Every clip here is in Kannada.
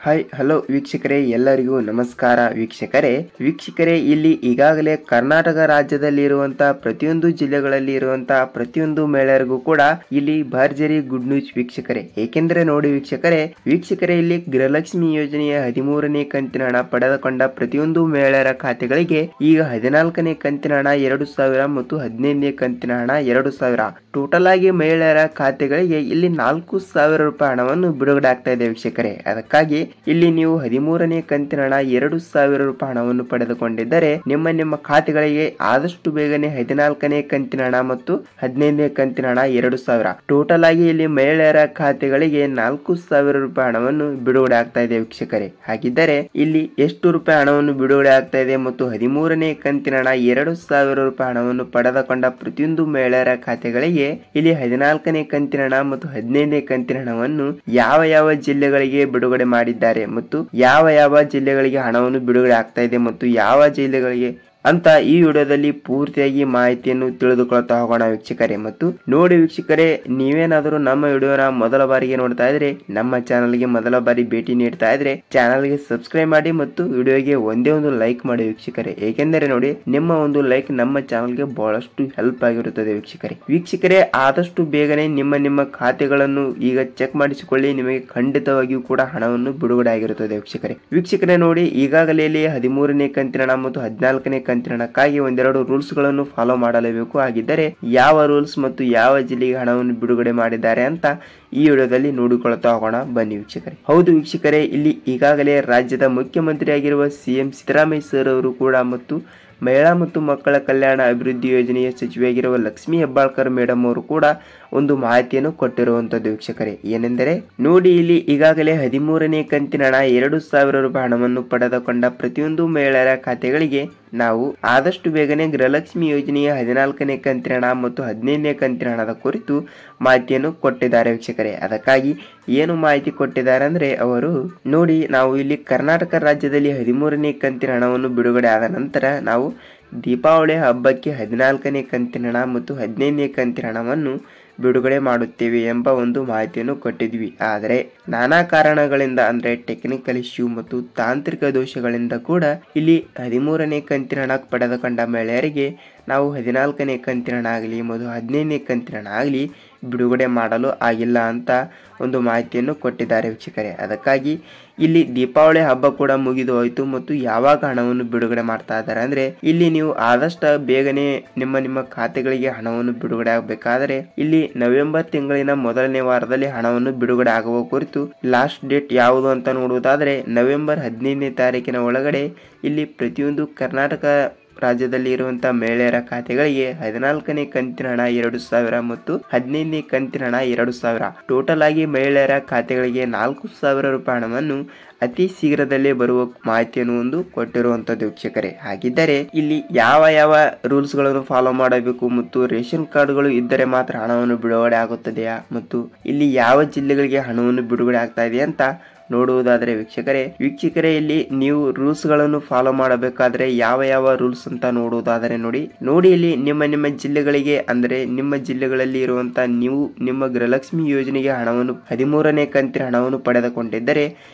ಹಾಯ್ ಹಲೋ ವೀಕ್ಷಕರೇ, ಎಲ್ಲರಿಗೂ ನಮಸ್ಕಾರ. ವೀಕ್ಷಕರೇ ಇಲ್ಲಿ ಈಗಾಗಲೇ ಕರ್ನಾಟಕ ರಾಜ್ಯದಲ್ಲಿರುವಂತಹ ಪ್ರತಿಯೊಂದು ಜಿಲ್ಲೆಗಳಲ್ಲಿ ಇರುವಂತಹ ಪ್ರತಿಯೊಂದು ಮಹಿಳೆಯರಿಗೂ ಕೂಡ ಇಲ್ಲಿ ಭರ್ಜರಿ ಗುಡ್ ನ್ಯೂಸ್ ವೀಕ್ಷಕರೇ. ಏಕೆಂದರೆ ನೋಡಿ ವೀಕ್ಷಕರೇ ಇಲ್ಲಿ ಗೃಹಲಕ್ಷ್ಮಿ ಯೋಜನೆಯ 13ನೇ ಕಂತಿನ ಹಣ ಪಡೆದುಕೊಂಡ ಪ್ರತಿಯೊಂದು ಮಹಿಳೆಯರ ಖಾತೆಗಳಿಗೆ ಈಗ 14ನೇ ಕಂತಿನ ಹಣ 2000 ಮತ್ತು 15ನೇ ಕಂತಿನ ಹಣ 2000 ಟೋಟಲ್ ಆಗಿ ಮಹಿಳೆಯರ ಖಾತೆಗಳಿಗೆ ಇಲ್ಲಿ 4000 ರೂಪಾಯಿ ಹಣವನ್ನು ಬಿಡುಗಡೆ ಆಗ್ತಾ ಇದೆ ವೀಕ್ಷಕರೇ. ಅದಕ್ಕಾಗಿ ಇಲ್ಲಿ ನೀವು 13ನೇ ಕಂತಿನ ಹಣ 2000 ರೂಪಾಯಿ ಹಣವನ್ನು ಪಡೆದುಕೊಂಡಿದ್ದರೆ ನಿಮ್ಮ ಖಾತೆಗಳಿಗೆ ಆದಷ್ಟು ಬೇಗನೆ 14ನೇ ಕಂತಿನ ಹಣ ಮತ್ತು 15ನೇ ಕಂತಿನ ಹಣ 2000 ಟೋಟಲ್ ಆಗಿ ಇಲ್ಲಿ ಮಹಿಳೆಯರ ಖಾತೆಗಳಿಗೆ 4000 ರೂಪಾಯಿ ಹಣವನ್ನು ಬಿಡುಗಡೆ ಆಗ್ತಾ ಇದೆ ವೀಕ್ಷಕರೇ. ಹಾಗಿದ್ದರೆ ಇಲ್ಲಿ ಎಷ್ಟು ರೂಪಾಯಿ ಹಣವನ್ನು ಬಿಡುಗಡೆ ಆಗ್ತಾ ಇದೆ ಮತ್ತು 13ನೇ ಕಂತಿನ ಹಣ 2000 ರೂಪಾಯಿ ಹಣವನ್ನು ಪಡೆದುಕೊಂಡ ಪ್ರತಿಯೊಂದು ಮಹಿಳೆಯರ ಖಾತೆಗಳಿಗೆ ಇಲ್ಲಿ 14ನೇ ಕಂತಿನ ಹಣ ಮತ್ತು 15ನೇ ಕಂತಿನ ಹಣವನ್ನು ಯಾವ ಜಿಲ್ಲೆಗಳಿಗೆ ಬಿಡುಗಡೆ ಮಾಡಿದ್ದಾರೆ ಮತ್ತು ಯಾವ ಜಿಲ್ಲೆಗಳಿಗೆ ಹಣವನ್ನು ಬಿಡುಗಡೆ ಆಗ್ತಾ ಇದೆ ಮತ್ತು ಯಾವ ಜಿಲ್ಲೆಗಳಿಗೆ ಅಂತ ಈ ವಿಡಿಯೋದಲ್ಲಿ ಪೂರ್ತಿಯಾಗಿ ಮಾಹಿತಿಯನ್ನು ತಿಳಿದುಕೊಳ್ತಾ ಹೋಗೋಣ ವೀಕ್ಷಕರೇ. ಮತ್ತು ನೋಡಿ ವೀಕ್ಷಕರೇ, ನೀವೇನಾದರೂ ನಮ್ಮ ವಿಡಿಯೋನ ಮೊದಲ ಬಾರಿಗೆ ನೋಡ್ತಾ ಇದ್ರೆ, ನಮ್ಮ ಚಾನಲ್ಗೆ ಮೊದಲ ಬಾರಿ ಭೇಟಿ ನೀಡ್ತಾ ಇದ್ರೆ ಚಾನಲ್ಗೆ ಸಬ್ಸ್ಕ್ರೈಬ್ ಮಾಡಿ ಮತ್ತು ವಿಡಿಯೋಗೆ ಒಂದೇ ಒಂದು ಲೈಕ್ ಮಾಡಿ ವೀಕ್ಷಕರೇ. ಏಕೆಂದರೆ ನೋಡಿ, ನಿಮ್ಮ ಒಂದು ಲೈಕ್ ನಮ್ಮ ಚಾನಲ್ಗೆ ಬಹಳಷ್ಟು ಹೆಲ್ಪ್ ಆಗಿರುತ್ತದೆ ವೀಕ್ಷಕರೇ. ಆದಷ್ಟು ಬೇಗನೆ ನಿಮ್ಮ ಖಾತೆಗಳನ್ನು ಈಗ ಚೆಕ್ ಮಾಡಿಸಿಕೊಳ್ಳಿ, ನಿಮಗೆ ಖಂಡಿತವಾಗಿಯೂ ಕೂಡ ಹಣವನ್ನು ಬಿಡುಗಡೆ ಆಗಿರುತ್ತದೆ ವೀಕ್ಷಕರೇ. ನೋಡಿ, ಈಗಾಗಲೇ 13ನೇ ಕಂತಿನ ಹಣ ಮತ್ತು 14ನೇ ಕಂತಿನ ಹಣಕ್ಕಾಗಿ ಒಂದೆರಡು ರೂಲ್ಸ್ ಗಳನ್ನು ಫಾಲೋ ಮಾಡಲೇಬೇಕು. ಆಗಿದ್ದರೆ ಯಾವ ರೂಲ್ಸ್ ಮತ್ತು ಯಾವ ಜಿಲ್ಲೆಗೆ ಹಣವನ್ನು ಬಿಡುಗಡೆ ಮಾಡಿದ್ದಾರೆ ಅಂತ ಈ ವಿಡಿಯೋದಲ್ಲಿ ನೋಡಿಕೊಳ್ತಾ ಹೋಗೋಣ ಬನ್ನಿ ವೀಕ್ಷಕರೇ. ಹೌದು ವೀಕ್ಷಕರೇ, ಇಲ್ಲಿ ಈಗಾಗಲೇ ರಾಜ್ಯದ ಮುಖ್ಯಮಂತ್ರಿಯಾಗಿರುವ ಸಿಎಂ ಸಿದ್ದರಾಮಯ್ಯ ಸರ್ ಅವರು ಕೂಡ ಮತ್ತು ಮಹಿಳಾ ಮತ್ತು ಮಕ್ಕಳ ಕಲ್ಯಾಣ ಅಭಿವೃದ್ಧಿ ಯೋಜನೆಯ ಸಚಿವೆಯಾಗಿರುವ ಲಕ್ಷ್ಮೀ ಹೆಬ್ಬಾಳ್ಕರ್ ಮೇಡಮ್ ಅವರು ಕೂಡ ಒಂದು ಮಾಹಿತಿಯನ್ನು ಕೊಟ್ಟಿರುವಂತದ್ದು ವೀಕ್ಷಕರೇ. ಏನೆಂದರೆ ನೋಡಿ, ಇಲ್ಲಿ ಈಗಾಗಲೇ 13ನೇ ಕಂತಿನ ಹಣ 2000 ರೂಪಾಯಿ ಹಣವನ್ನು ಪಡೆದುಕೊಂಡ ಪ್ರತಿಯೊಂದು ಮಹಿಳೆಯರ ಖಾತೆಗಳಿಗೆ ನಾವು ಆದಷ್ಟು ಬೇಗನೆ ಗೃಹಲಕ್ಷ್ಮಿ ಯೋಜನೆಯ 14ನೇ ಕಂತಿನ ಹಣ ಮತ್ತು 15ನೇ ಕಂತಿನ ಹಣದ ಕುರಿತು ಮಾಹಿತಿಯನ್ನು ಕೊಟ್ಟಿದ್ದಾರೆ ವೀಕ್ಷಕರೇ. ಅದಕ್ಕಾಗಿ ಏನು ಮಾಹಿತಿ ಕೊಟ್ಟಿದ್ದಾರೆ ಅಂದ್ರೆ ಅವರು ನೋಡಿ, ನಾವು ಇಲ್ಲಿ ಕರ್ನಾಟಕ ರಾಜ್ಯದಲ್ಲಿ 13ನೇ ಕಂತಿನ ಹಣವನ್ನು ಬಿಡುಗಡೆ ಆದ ನಂತರ ನಾವು ದೀಪಾವಳಿ ಹಬ್ಬಕ್ಕೆ 14ನೇ ಕಂತಿನ ಹಣ ಮತ್ತು 15ನೇ ಕಂತಿನ ಹಣವನ್ನು ಬಿಡುಗಡೆ ಮಾಡುತ್ತೇವೆ ಎಂಬ ಒಂದು ಮಾಹಿತಿಯನ್ನು ಕೊಟ್ಟಿದ್ವಿ. ಆದರೆ ನಾನಾ ಕಾರಣಗಳಿಂದ ಅಂದ್ರೆ ಟೆಕ್ನಿಕಲ್ ಇಶ್ಯೂ ಮತ್ತು ತಾಂತ್ರಿಕ ದೋಷಗಳಿಂದ ಕೂಡ ಇಲ್ಲಿ 13ನೇ ಕಂತಿನ ಹಣ ಪಡೆದುಕೊಂಡ ಮಹಿಳೆಯರಿಗೆ ನಾವು 14ನೇ ಕಂತಿನ ಹಣ ಆಗಲಿ ಮತ್ತು 15ನೇ ಕಂತಿನ ಹಣ ಆಗಲಿ ಬಿಡುಗಡೆ ಮಾಡಲು ಆಗಿಲ್ಲ ಅಂತ ಒಂದು ಮಾಹಿತಿಯನ್ನು ಕೊಟ್ಟಿದ್ದಾರೆ ವೀಕ್ಷಕರೇ. ಅದಕ್ಕಾಗಿ ಇಲ್ಲಿ ದೀಪಾವಳಿ ಹಬ್ಬ ಕೂಡ ಮುಗಿದು ಹೋಯಿತು ಮತ್ತು ಯಾವಾಗ ಹಣವನ್ನು ಬಿಡುಗಡೆ ಮಾಡ್ತಾ ಇದ್ದಾರೆ ಅಂದ್ರೆ ಇಲ್ಲಿ ನೀವು ಆದಷ್ಟು ಬೇಗನೆ ನಿಮ್ಮ ಖಾತೆಗಳಿಗೆ ಹಣವನ್ನು ಬಿಡುಗಡೆ ಆಗಬೇಕಾದ್ರೆ ಇಲ್ಲಿ ನವೆಂಬರ್ ತಿಂಗಳಿನ ಮೊದಲನೇ ವಾರದಲ್ಲಿ ಹಣವನ್ನು ಬಿಡುಗಡೆ ಆಗುವ ಕುರಿತು ಲಾಸ್ಟ್ ಡೇಟ್ ಯಾವುದು ಅಂತ ನೋಡುವುದಾದ್ರೆ ನವೆಂಬರ್ 15ನೇ ತಾರೀಕಿನ ಒಳಗಡೆ ಇಲ್ಲಿ ಪ್ರತಿಯೊಂದು ಕರ್ನಾಟಕ ರಾಜ್ಯದಲ್ಲಿ ಇರುವಂತಹ ಮಹಿಳೆಯರ ಖಾತೆಗಳಿಗೆ 14ನೇ ಕಂತಿನ ಹಣ 2000 ಮತ್ತು 15ನೇ ಕಂತಿನ ಹಣ 2000 ಟೋಟಲ್ ಆಗಿ ಮಹಿಳೆಯರ ಖಾತೆಗಳಿಗೆ 4000 ರೂಪಾಯಿ ಹಣವನ್ನು ಅತಿ ಶೀಘ್ರದಲ್ಲೇ ಬರುವ ಮಾಹಿತಿಯನ್ನು ಒಂದು ಕೊಟ್ಟಿರುವಂತದ್ದು ವೀಕ್ಷಕರೇ. ಹಾಗಿದ್ದರೆ ಇಲ್ಲಿ ಯಾವ ರೂಲ್ಸ್ ಗಳನ್ನು ಫಾಲೋ ಮಾಡಬೇಕು ಮತ್ತು ರೇಷನ್ ಕಾರ್ಡ್ಗಳು ಇದ್ದರೆ ಮಾತ್ರ ಹಣವನ್ನು ಬಿಡುಗಡೆ ಆಗುತ್ತದೆಯಾ ಮತ್ತು ಇಲ್ಲಿ ಯಾವ ಜಿಲ್ಲೆಗಳಿಗೆ ಹಣವನ್ನು ಬಿಡುಗಡೆ ಆಗ್ತಾ ಇದೆ ಅಂತ ನೋಡುವುದಾದರೆ ವೀಕ್ಷಕರೇ ಇಲ್ಲಿ ನೀವು ರೂಲ್ಸ್ ಗಳನ್ನು ಫಾಲೋ ಮಾಡಬೇಕಾದ್ರೆ ಯಾವ ರೂಲ್ಸ್ ಅಂತ ನೋಡುವುದಾದರೆ ನೋಡಿ ಇಲ್ಲಿ ನಿಮ್ಮ ಜಿಲ್ಲೆಗಳಿಗೆ ಅಂದ್ರೆ ನಿಮ್ಮ ಜಿಲ್ಲೆಗಳಲ್ಲಿ ಇರುವಂತಹ ನೀವು ನಿಮ್ಮ ಗೃಹಲಕ್ಷ್ಮಿ ಯೋಜನೆಗೆ ಹಣವನ್ನು 13ನೇ ಕಂತಿನ ಹಣವನ್ನು ಪಡೆದುಕೊಂಡಿದ್ದರೆ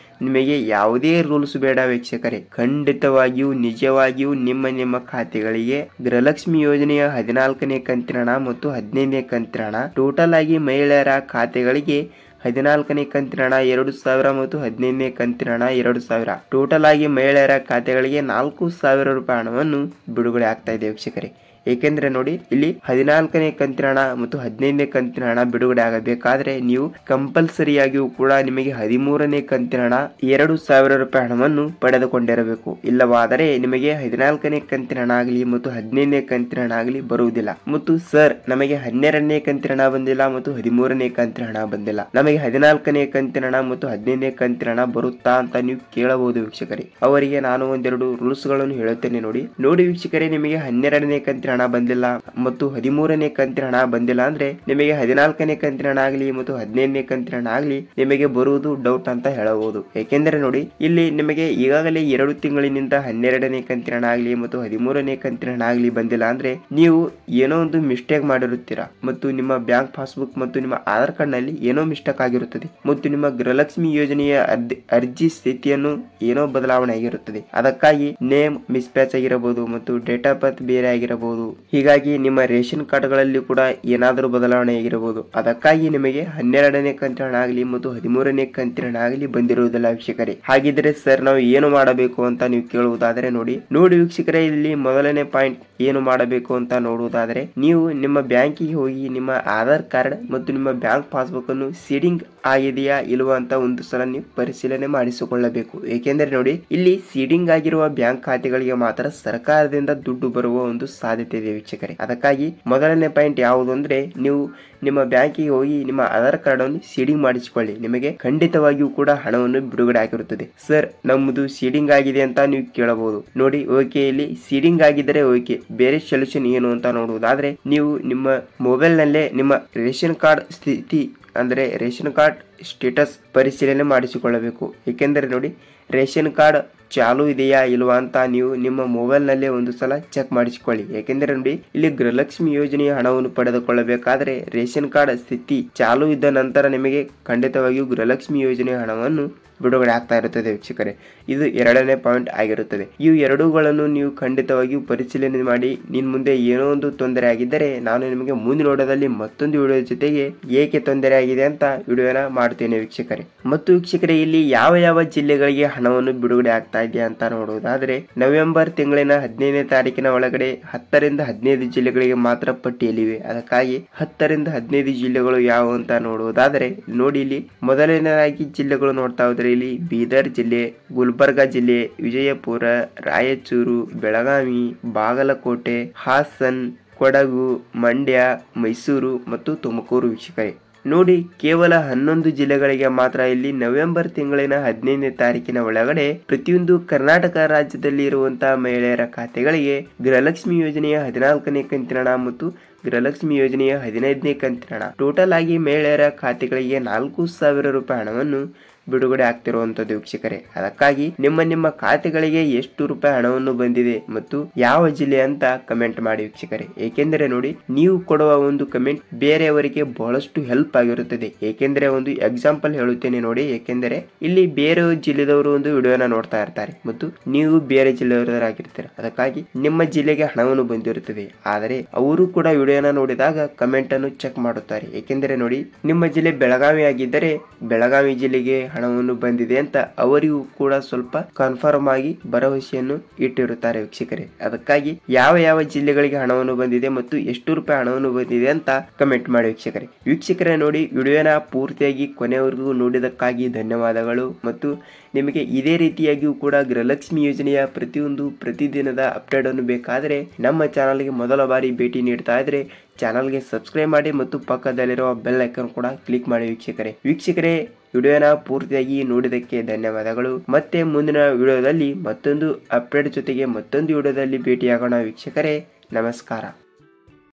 ನಿಮಗೆ ಯಾವುದೇ ರೂಲ್ಸ್ ಬೇಡ ವೀಕ್ಷಕರೇ. ಖಂಡಿತವಾಗಿಯೂ ನಿಜವಾಗಿಯೂ ನಿಮ್ಮ ಖಾತೆಗಳಿಗೆ ಗೃಹಲಕ್ಷ್ಮಿ ಯೋಜನೆಯ 14ನೇ ಕಂತಿನ ಹಣ ಮತ್ತು 15ನೇ ಕಂತಿನ ಹಣ ಟೋಟಲ್ ಆಗಿ ಮಹಿಳೆಯರ ಖಾತೆಗಳಿಗೆ 14ನೇ ಕಂತಿನ ಹಣ 2000 ಮತ್ತು 15ನೇ ಕಂತಿನ ಹಣ 2000 ಟೋಟಲ್ ಆಗಿ ಮಹಿಳೆಯರ ಖಾತೆಗಳಿಗೆ 4000 ರೂಪಾಯಿ ಹಣವನ್ನು ಬಿಡುಗಡೆ ಆಗ್ತಾ ಇದೆ ವೀಕ್ಷಕರೇ. ಏಕೆಂದ್ರೆ ನೋಡಿ, ಇಲ್ಲಿ 14ನೇ ಕಂತಿನ ಹಣ ಮತ್ತು 15ನೇ ಕಂತಿನ ಹಣ ಬಿಡುಗಡೆ ಆಗಬೇಕಾದ್ರೆ ನೀವು ಕಂಪಲ್ಸರಿಯಾಗಿಯೂ ಕೂಡ ನಿಮಗೆ 13ನೇ ಕಂತಿನ ಹಣ 2000 ರೂಪಾಯಿ ಹಣವನ್ನು ಪಡೆದುಕೊಂಡಿರಬೇಕು. ಇಲ್ಲವಾದರೆ ನಿಮಗೆ 14ನೇ ಕಂತಿನ ಹಣ ಆಗಲಿ ಮತ್ತು 15ನೇ ಕಂತಿನ ಹಣ ಆಗಲಿ ಬರುವುದಿಲ್ಲ. ಮತ್ತು ಸರ್, ನಮಗೆ 12ನೇ ಕಂತಿನ ಹಣ ಬಂದಿಲ್ಲ ಮತ್ತು 13ನೇ ಕಂತಿನ ಹಣ ಬಂದಿಲ್ಲ, ನಮಗೆ 14ನೇ ಕಂತಿನ ಹಣ ಮತ್ತು 15ನೇ ಕಂತಿನ ಹಣ ಬರುತ್ತಾ ಅಂತ ನೀವು ಕೇಳಬಹುದು ವೀಕ್ಷಕರೇ. ಅವರಿಗೆ ನಾನು ಒಂದೆರಡು ರೂಲ್ಸ್ ಗಳನ್ನು ಹೇಳುತ್ತೇನೆ ನೋಡಿ ವೀಕ್ಷಕರೇ. ನಿಮಗೆ 12ನೇ ಕಂತಿನ ಕಂತಿನ ಹಣ ಬಂದಿಲ್ಲ ಮತ್ತು 13ನೇ ಕಂತಿನ ಹಣ ಬಂದಿಲ್ಲ ಅಂದ್ರೆ ನಿಮಗೆ 14ನೇ ಕಂತಿನ ಹಣ ಆಗಲಿ ಮತ್ತು 15ನೇ ಕಂತಿನ ಹಣ ಆಗಲಿ ನಿಮಗೆ ಬರುವುದು ಡೌಟ್ ಅಂತ ಹೇಳಬಹುದು. ಏಕೆಂದರೆ ನೋಡಿ, ಇಲ್ಲಿ ನಿಮಗೆ ಈಗಾಗಲೇ 2 ತಿಂಗಳಿನಿಂದ 12ನೇ ಕಂತಿನ ಹಣ ಆಗಲಿ ಮತ್ತು 13ನೇ ಕಂತಿನ ಹಣ ಆಗಲಿ ಬಂದಿಲ್ಲ ಅಂದ್ರೆ ನೀವು ಏನೋ ಒಂದು ಮಿಸ್ಟೇಕ್ ಮಾಡಿರುತ್ತೀರಾ ಮತ್ತು ನಿಮ್ಮ ಬ್ಯಾಂಕ್ ಪಾಸ್ಬುಕ್ ಮತ್ತು ನಿಮ್ಮ ಆಧಾರ್ ಕಾರ್ಡ್ ನಲ್ಲಿ ಏನೋ ಮಿಸ್ಟೇಕ್ ಆಗಿರುತ್ತದೆ ಮತ್ತು ನಿಮ್ಮ ಗೃಹಲಕ್ಷ್ಮಿ ಯೋಜನೆಯ ಅರ್ಜಿ ಸ್ಥಿತಿಯನ್ನು ಏನೋ ಬದಲಾವಣೆ ಆಗಿರುತ್ತದೆ. ಅದಕ್ಕಾಗಿ ನೇಮ್ ಮಿಸ್ಪ್ಯಾಚ್ ಆಗಿರಬಹುದು ಮತ್ತು ಡೇಟ್ ಆಫ್ ಬರ್ತ್ ಬೇರೆ ಆಗಿರಬಹುದು. ಹೀಗಾಗಿ ನಿಮ್ಮ ರೇಷನ್ ಕಾರ್ಡ್ ಗಳಲ್ಲಿ ಕೂಡ ಏನಾದರೂ ಬದಲಾವಣೆ ಆಗಿರಬಹುದು. ಅದಕ್ಕಾಗಿ ನಿಮಗೆ 12ನೇ ಕಂತಿನ ಹಣ ಆಗಲಿ ಮತ್ತು 13ನೇ ಕಂತಿನ ಹಣ ಆಗಲಿ ಬಂದಿರುವುದಿಲ್ಲ ವೀಕ್ಷಕರೇ. ಹಾಗಿದ್ರೆ ಸರ್ ನಾವು ಏನು ಮಾಡಬೇಕು ಅಂತ ನೀವು ಕೇಳುವುದಾದರೆ ನೋಡಿ ವೀಕ್ಷಕರೇ, ಇಲ್ಲಿ ಮೊದಲನೇ ಪಾಯಿಂಟ್ ಏನು ಮಾಡಬೇಕು ಅಂತ ನೋಡುವುದಾದರೆ ನೀವು ನಿಮ್ಮ ಬ್ಯಾಂಕಿಗೆ ಹೋಗಿ ನಿಮ್ಮ ಆಧಾರ್ ಕಾರ್ಡ್ ಮತ್ತು ನಿಮ್ಮ ಬ್ಯಾಂಕ್ ಪಾಸ್ಬುಕ್ ಅನ್ನು ಸೀಡಿಂಗ್ ಆಗಿದೆಯಾ ಇಲ್ವಾ ಅಂತ ಒಂದು ಸಲ ನೀವು ಪರಿಶೀಲನೆ ಮಾಡಿಸಿಕೊಳ್ಳಬೇಕು. ಏಕೆಂದರೆ ನೋಡಿ, ಇಲ್ಲಿ ಸೀಡಿಂಗ್ ಆಗಿರುವ ಬ್ಯಾಂಕ್ ಖಾತೆಗಳಿಗೆ ಮಾತ್ರ ಸರ್ಕಾರದಿಂದ ದುಡ್ಡು ಬರುವ ಒಂದು ಸಾಧ್ಯತೆ ಇದೆ ವೀಕ್ಷಕರೇ. ಅದಕ್ಕಾಗಿ ಮೊದಲನೇ ಪಾಯಿಂಟ್ ಯಾವುದು ಅಂದ್ರೆ ನೀವು ನಿಮ್ಮ ಬ್ಯಾಂಕಿಗೆ ಹೋಗಿ ನಿಮ್ಮ ಆಧಾರ್ ಕಾರ್ಡ್ ಅನ್ನು ಸೀಡಿಂಗ್ ಮಾಡಿಸಿಕೊಳ್ಳಿ. ನಿಮಗೆ ಖಂಡಿತವಾಗಿಯೂ ಕೂಡ ಹಣವನ್ನು ಬಿಡುಗಡೆ ಆಗಿರುತ್ತದೆ. ಸರ್ ನಮ್ಮದು ಸೀಡಿಂಗ್ ಆಗಿದೆ ಅಂತ ನೀವು ಕೇಳಬಹುದು. ನೋಡಿ ಓಕೆ, ಇಲ್ಲಿ ಸೀಡಿಂಗ್ ಆಗಿದ್ದರೆ ಓಕೆ, ಬೇರೆ ಸೊಲ್ಯೂಷನ್ ಏನು ಅಂತ ನೋಡುವುದಾದ್ರೆ ನೀವು ನಿಮ್ಮ ಮೊಬೈಲ್ ನಲ್ಲೇ ನಿಮ್ಮ ರೇಷನ್ ಕಾರ್ಡ್ ಸ್ಥಿತಿ ಅಂದ್ರೆ ರೇಷನ್ ಕಾರ್ಡ್ ಸ್ಟೇಟಸ್ ಪರಿಶೀಲನೆ ಮಾಡಿಸಿಕೊಳ್ಳಬೇಕು. ಏಕೆಂದರೆ ನೋಡಿ, ರೇಷನ್ ಕಾರ್ಡ್ ಚಾಲು ಇದೆಯಾ ಇಲ್ವಾ ಅಂತ ನೀವು ನಿಮ್ಮ ಮೊಬೈಲ್ ನಲ್ಲೇ ಒಂದು ಸಲ ಚೆಕ್ ಮಾಡಿಸಿಕೊಳ್ಳಿ. ಯಾಕೆಂದ್ರೆ ನೋಡಿ, ಇಲ್ಲಿ ಗೃಹಲಕ್ಷ್ಮಿ ಯೋಜನೆಯ ಹಣವನ್ನು ಪಡೆದುಕೊಳ್ಳಬೇಕಾದ್ರೆ ರೇಷನ್ ಕಾರ್ಡ್ ಸ್ಥಿತಿ ಚಾಲು ಇದ್ದ ನಂತರ ನಿಮಗೆ ಖಂಡಿತವಾಗಿಯೂ ಗೃಹಲಕ್ಷ್ಮಿ ಯೋಜನೆಯ ಹಣವನ್ನು ಬಿಡುಗಡೆ ಆಗ್ತಾ ಇರುತ್ತದೆ ವೀಕ್ಷಕರೇ. ಇದು 2ನೇ ಪಾಯಿಂಟ್ ಆಗಿರುತ್ತದೆ. ಇವು ಎರಡೂಗಳನ್ನು ನೀವು ಖಂಡಿತವಾಗಿಯೂ ಪರಿಶೀಲನೆ ಮಾಡಿ. ಮುಂದೆ ಏನೋ ಒಂದು ತೊಂದರೆ ಆಗಿದ್ದರೆ ನಾನು ನಿಮಗೆ ಮುಂದಿನ ವಿಡಿಯೋದಲ್ಲಿ ಮತ್ತೊಂದು ವಿಡಿಯೋ ಜೊತೆಗೆ ಏಕೆ ತೊಂದರೆ ಆಗಿದೆ ಅಂತ ವಿಡಿಯೋನ ಮಾಡ್ತೇನೆ ವೀಕ್ಷಕರೇ. ಮತ್ತು ವೀಕ್ಷಕರೇ, ಇಲ್ಲಿ ಯಾವ ಜಿಲ್ಲೆಗಳಿಗೆ ಹಣವನ್ನು ಬಿಡುಗಡೆ ಆಗ್ತಾ ಇದೆ ಅಂತ ನೋಡುವುದಾದ್ರೆ ನವೆಂಬರ್ ತಿಂಗಳಿನ 15ನೇ ತಾರೀಕಿನ ಒಳಗಡೆ 10 ರಿಂದ 15 ಜಿಲ್ಲೆಗಳಿಗೆ ಮಾತ್ರ ಪಟ್ಟಿಯಲ್ಲಿವೆ. ಅದಕ್ಕಾಗಿ 10 ರಿಂದ 15 ಜಿಲ್ಲೆಗಳು ಯಾವುವು ಅಂತ ನೋಡುವುದಾದರೆ ನೋಡಿ, ಇಲ್ಲಿ ಮೊದಲನೇದಾಗಿ ಜಿಲ್ಲೆಗಳು ನೋಡ್ತಾ ಹೋದ್ರೆ ಇಲ್ಲಿ ಬೀದರ್ ಜಿಲ್ಲೆ, ಗುಲ್ಬರ್ಗಾ ಜಿಲ್ಲೆ, ವಿಜಯಪುರ, ರಾಯಚೂರು, ಬೆಳಗಾವಿ, ಬಾಗಲಕೋಟೆ, ಹಾಸನ್, ಕೊಡಗು, ಮಂಡ್ಯ, ಮೈಸೂರು ಮತ್ತು ತುಮಕೂರು ವೀಕ್ಷಕರೇ. ನೋಡಿ, ಕೇವಲ 11 ಜಿಲ್ಲೆಗಳಿಗೆ ಮಾತ್ರ ಇಲ್ಲಿ ನವೆಂಬರ್ ತಿಂಗಳಿನ 15ನೇ ತಾರೀಕಿನ ಒಳಗಡೆ ಪ್ರತಿಯೊಂದು ಕರ್ನಾಟಕ ರಾಜ್ಯದಲ್ಲಿ ಇರುವಂತಹ ಮಹಿಳೆಯರ ಖಾತೆಗಳಿಗೆ ಗೃಹಲಕ್ಷ್ಮಿ ಯೋಜನೆಯ 14ನೇ ಕಂತಿನ ಹಣ ಮತ್ತು ಗೃಹಲಕ್ಷ್ಮಿ ಯೋಜನೆಯ 15ನೇ ಕಂತಿನ ಹಣ ಟೋಟಲ್ ಆಗಿ ಮಹಿಳೆಯರ ಖಾತೆಗಳಿಗೆ 4,000 ರೂಪಾಯಿ ಹಣವನ್ನು ಬಿಡುಗಡೆ ಆಗ್ತಿರುವಂತದ್ದು ವೀಕ್ಷಕರೇ. ಅದಕ್ಕಾಗಿ ನಿಮ್ಮ ಖಾತೆಗಳಿಗೆ ಎಷ್ಟು ರೂಪಾಯಿ ಹಣವನ್ನು ಬಂದಿದೆ ಮತ್ತು ಯಾವ ಜಿಲ್ಲೆ ಅಂತ ಕಮೆಂಟ್ ಮಾಡಿ ವೀಕ್ಷಕರೇ. ಏಕೆಂದರೆ ನೋಡಿ, ನೀವು ಕೊಡುವ ಒಂದು ಕಮೆಂಟ್ ಬೇರೆಯವರಿಗೆ ಬಹಳಷ್ಟು ಹೆಲ್ಪ್ ಆಗಿರುತ್ತದೆ. ಏಕೆಂದರೆ ಒಂದು ಎಕ್ಸಾಂಪಲ್ ಹೇಳುತ್ತೇನೆ ನೋಡಿ. ಏಕೆಂದರೆ ಇಲ್ಲಿ ಬೇರೆ ಜಿಲ್ಲೆದವರು ಒಂದು ವಿಡಿಯೋನ ನೋಡ್ತಾ ಇರ್ತಾರೆ ಮತ್ತು ನೀವು ಬೇರೆ ಜಿಲ್ಲೆಯವರಾಗಿರ್ತೀರ. ಅದಕ್ಕಾಗಿ ನಿಮ್ಮ ಜಿಲ್ಲೆಗೆ ಹಣವನ್ನು ಬಂದಿರುತ್ತದೆ, ಆದರೆ ಅವರು ಕೂಡ ವಿಡಿಯೋನ ನೋಡಿದಾಗ ಕಮೆಂಟ್ ಅನ್ನು ಚೆಕ್ ಮಾಡುತ್ತಾರೆ. ಏಕೆಂದರೆ ನೋಡಿ, ನಿಮ್ಮ ಜಿಲ್ಲೆ ಬೆಳಗಾವಿ ಆಗಿದ್ದರೆ ಬೆಳಗಾವಿ ಜಿಲ್ಲೆಗೆ ಹಣವನ್ನು ಬಂದಿದೆ ಅಂತ ಅವರಿಗೂ ಕೂಡ ಸ್ವಲ್ಪ ಕನ್ಫರ್ಮ್ ಆಗಿ ಭರವಸೆಯನ್ನು ಇಟ್ಟಿರುತ್ತಾರೆ ವೀಕ್ಷಕರೇ. ಅದಕ್ಕಾಗಿ ಯಾವ ಜಿಲ್ಲೆಗಳಿಗೆ ಹಣವನ್ನು ಬಂದಿದೆ ಮತ್ತು ಎಷ್ಟು ರೂಪಾಯಿ ಹಣವನ್ನು ಬಂದಿದೆ ಅಂತ ಕಮೆಂಟ್ ಮಾಡಿ ವೀಕ್ಷಕರೇ. ನೋಡಿ, ವಿಡಿಯೋನ ಪೂರ್ತಿಯಾಗಿ ಕೊನೆವರೆಗೂ ನೋಡಿದಕ್ಕಾಗಿ ಧನ್ಯವಾದಗಳು. ಮತ್ತು ನಿಮಗೆ ಇದೇ ರೀತಿಯಾಗಿಯೂ ಕೂಡ ಗೃಹಲಕ್ಷ್ಮಿ ಯೋಜನೆಯ ಪ್ರತಿದಿನದ ಅಪ್ಡೇಟ್ ಅನ್ನು ಬೇಕಾದರೆ ನಮ್ಮ ಚಾನಲ್ಗೆ ಮೊದಲ ಬಾರಿ ಭೇಟಿ ನೀಡ್ತಾ ಇದ್ರೆ ಚಾನಲ್ಗೆ ಸಬ್ಸ್ಕ್ರೈಬ್ ಮಾಡಿ ಮತ್ತು ಪಕ್ಕದಲ್ಲಿರುವ ಬೆಲ್ ಐಕಾನ್ ಕೂಡ ಕ್ಲಿಕ್ ಮಾಡಿ ವೀಕ್ಷಕರೇ. ವಿಡಿಯೋನ ಪೂರ್ತಿಯಾಗಿ ನೋಡಿದಕ್ಕೆ ಧನ್ಯವಾದಗಳು. ಮತ್ತೆ ಮುಂದಿನ ವಿಡಿಯೋದಲ್ಲಿ ಮತ್ತೊಂದು ಅಪ್ಡೇಟ್ ಜೊತೆಗೆ ಮತ್ತೊಂದು ವಿಡಿಯೋದಲ್ಲಿ ಭೇಟಿಯಾಗೋಣ ವೀಕ್ಷಕರೇ. ನಮಸ್ಕಾರ.